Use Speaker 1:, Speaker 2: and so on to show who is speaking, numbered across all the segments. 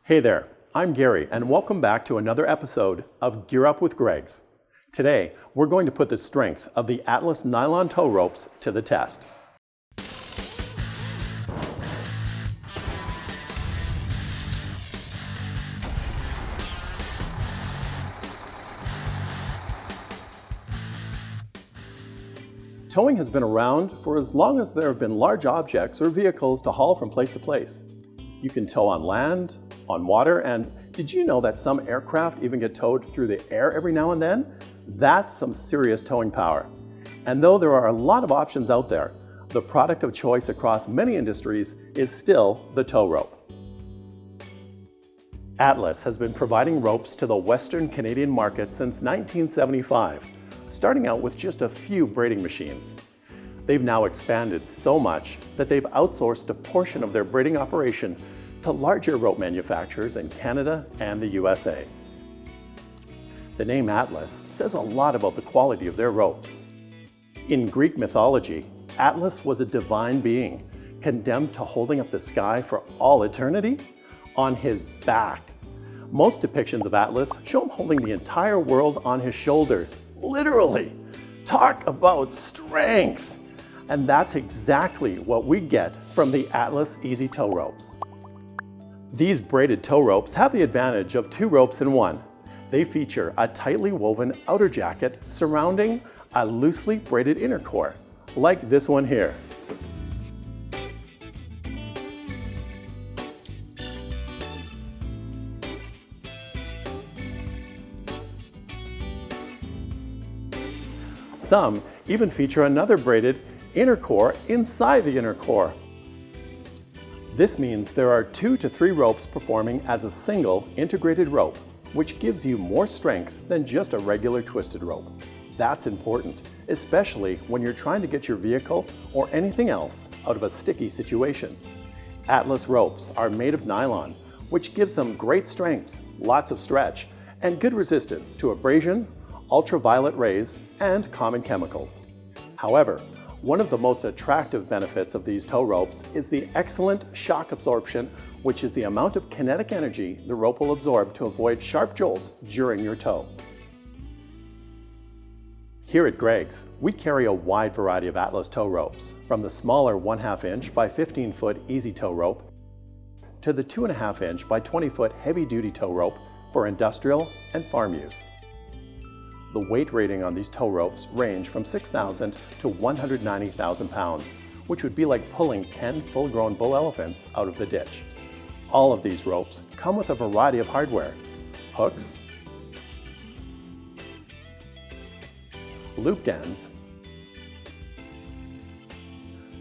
Speaker 1: Hey there, I'm Gary, and welcome back to another episode of Gear Up with Gregg. Today, we're going to put the strength of the Atlas nylon tow ropes to the test. Towing has been around for as long as there have been large objects or vehicles to haul from place to place. You can tow on land, on water, and did you know that some aircraft even get towed through the air every now and then? That's some serious towing power. And though there are a lot of options out there, the product of choice across many industries is still the tow rope. Atlas has been providing ropes to the Western Canadian market since 1975, starting out with just a few braiding machines. They've now expanded so much that they've outsourced a portion of their braiding operation to larger rope manufacturers in Canada and the USA. The name Atlas says a lot about the quality of their ropes. In Greek mythology, Atlas was a divine being, condemned to holding up the sky for all eternity on his back. Most depictions of Atlas show him holding the entire world on his shoulders, literally. Talk about strength! And that's exactly what we get from the Atlas Easy Tow Ropes. These braided tow ropes have the advantage of two ropes in one. They feature a tightly woven outer jacket surrounding a loosely braided inner core, like this one here. Some even feature another braided inner core inside the inner core. This means there are 2 to 3 ropes performing as a single integrated rope, which gives you more strength than just a regular twisted rope. That's important, especially when you're trying to get your vehicle or anything else out of a sticky situation. Atlas ropes are made of nylon, which gives them great strength, lots of stretch, and good resistance to abrasion, ultraviolet rays, and common chemicals. However, one of the most attractive benefits of these tow ropes is the excellent shock absorption, which is the amount of kinetic energy the rope will absorb to avoid sharp jolts during your tow. Here at Gregg's, we carry a wide variety of Atlas tow ropes, from the smaller 1/2 inch by 15 foot easy tow rope to the 2.5 inch by 20 foot heavy duty tow rope for industrial and farm use. The weight rating on these tow ropes range from 6,000 to 190,000 pounds, which would be like pulling 10 full-grown bull elephants out of the ditch. All of these ropes come with a variety of hardware: hooks, looped ends,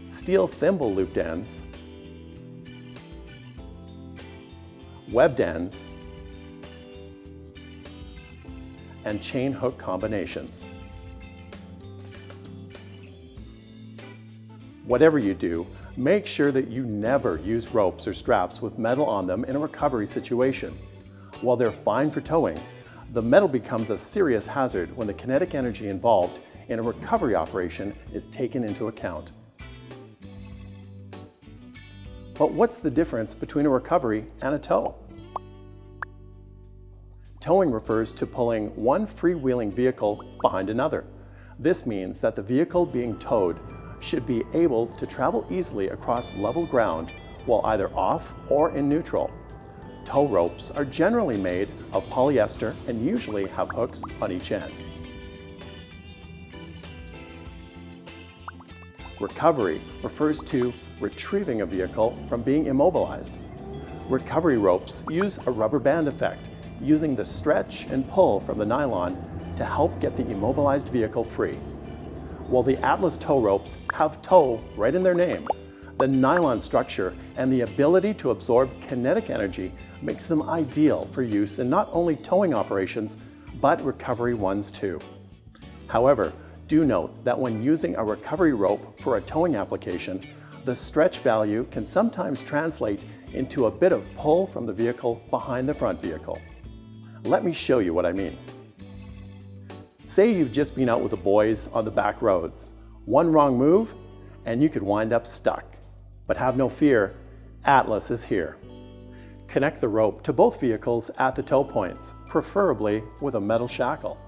Speaker 1: steel thimble looped ends, webbed ends, and chain hook combinations. Whatever you do, make sure that you never use ropes or straps with metal on them in a recovery situation. While they're fine for towing, the metal becomes a serious hazard when the kinetic energy involved in a recovery operation is taken into account. But what's the difference between a recovery and a tow? Towing refers to pulling one freewheeling vehicle behind another. This means that the vehicle being towed should be able to travel easily across level ground while either off or in neutral. Tow ropes are generally made of polyester and usually have hooks on each end. Recovery refers to retrieving a vehicle from being immobilized. Recovery ropes use a rubber band effect, using the stretch and pull from the nylon to help get the immobilized vehicle free. While the Atlas tow ropes have tow right in their name, the nylon structure and the ability to absorb kinetic energy makes them ideal for use in not only towing operations, but recovery ones too. However, do note that when using a recovery rope for a towing application, the stretch value can sometimes translate into a bit of pull from the vehicle behind the front vehicle. Let me show you what I mean. Say you've just been out with the boys on the back roads. One wrong move, and you could wind up stuck. But have no fear, Atlas is here. Connect the rope to both vehicles at the tow points, preferably with a metal shackle.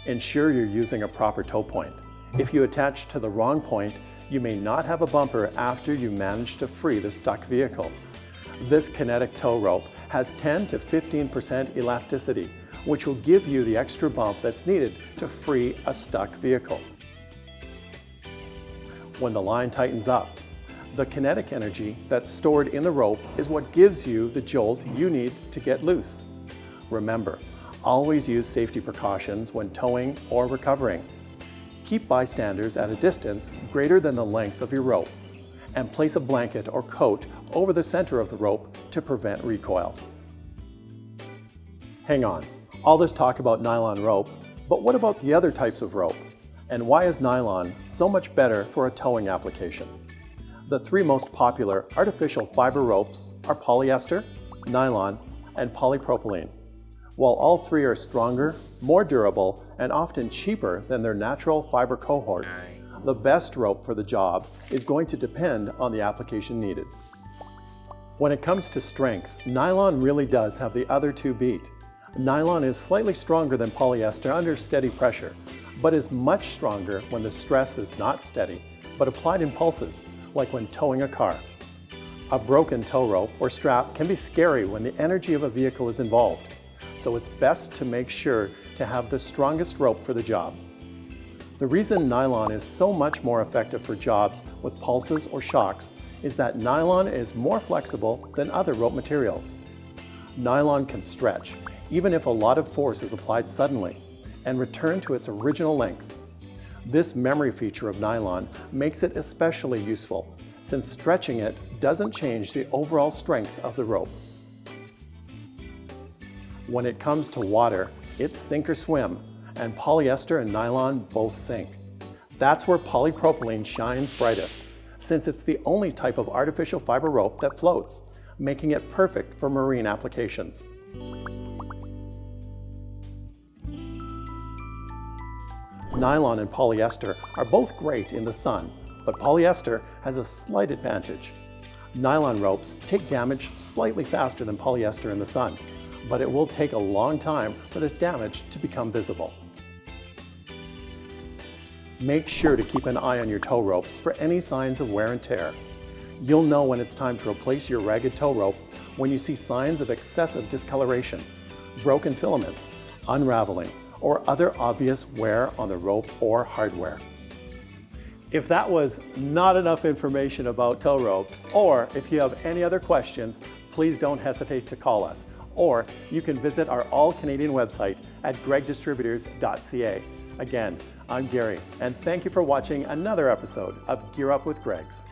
Speaker 1: Ensure you're using a proper tow point. If you attach to the wrong point, you may not have a bumper after you manage to free the stuck vehicle. This kinetic tow rope has 10 to 15% elasticity, which will give you the extra bump that's needed to free a stuck vehicle. When the line tightens up, the kinetic energy that's stored in the rope is what gives you the jolt you need to get loose. Remember, always use safety precautions when towing or recovering. Keep bystanders at a distance greater than the length of your rope, and place a blanket or coat over the center of the rope to prevent recoil. Hang on, all this talk about nylon rope, but what about the other types of rope? And why is nylon so much better for a towing application? The three most popular artificial fiber ropes are polyester, nylon, and polypropylene. While all three are stronger, more durable, and often cheaper than their natural fiber cohorts, the best rope for the job is going to depend on the application needed. When it comes to strength, nylon really does have the other two beat. Nylon is slightly stronger than polyester under steady pressure, but is much stronger when the stress is not steady, but applied in pulses, like when towing a car. A broken tow rope or strap can be scary when the energy of a vehicle is involved, so it's best to make sure to have the strongest rope for the job. The reason nylon is so much more effective for jobs with pulses or shocks is that nylon is more flexible than other rope materials. Nylon can stretch, even if a lot of force is applied suddenly, and return to its original length. This memory feature of nylon makes it especially useful, since stretching it doesn't change the overall strength of the rope. When it comes to water, it's sink or swim, and polyester and nylon both sink. That's where polypropylene shines brightest, since it's the only type of artificial fiber rope that floats, making it perfect for marine applications. Nylon and polyester are both great in the sun, but polyester has a slight advantage. Nylon ropes take damage slightly faster than polyester in the sun, but it will take a long time for this damage to become visible. Make sure to keep an eye on your tow ropes for any signs of wear and tear. You'll know when it's time to replace your ragged tow rope when you see signs of excessive discoloration, broken filaments, unraveling, or other obvious wear on the rope or hardware. If that was not enough information about tow ropes, or if you have any other questions, please don't hesitate to call us, or you can visit our all-Canadian website at greggdistributors.ca. Again, I'm Gary, and thank you for watching another episode of Gear Up with Greggs.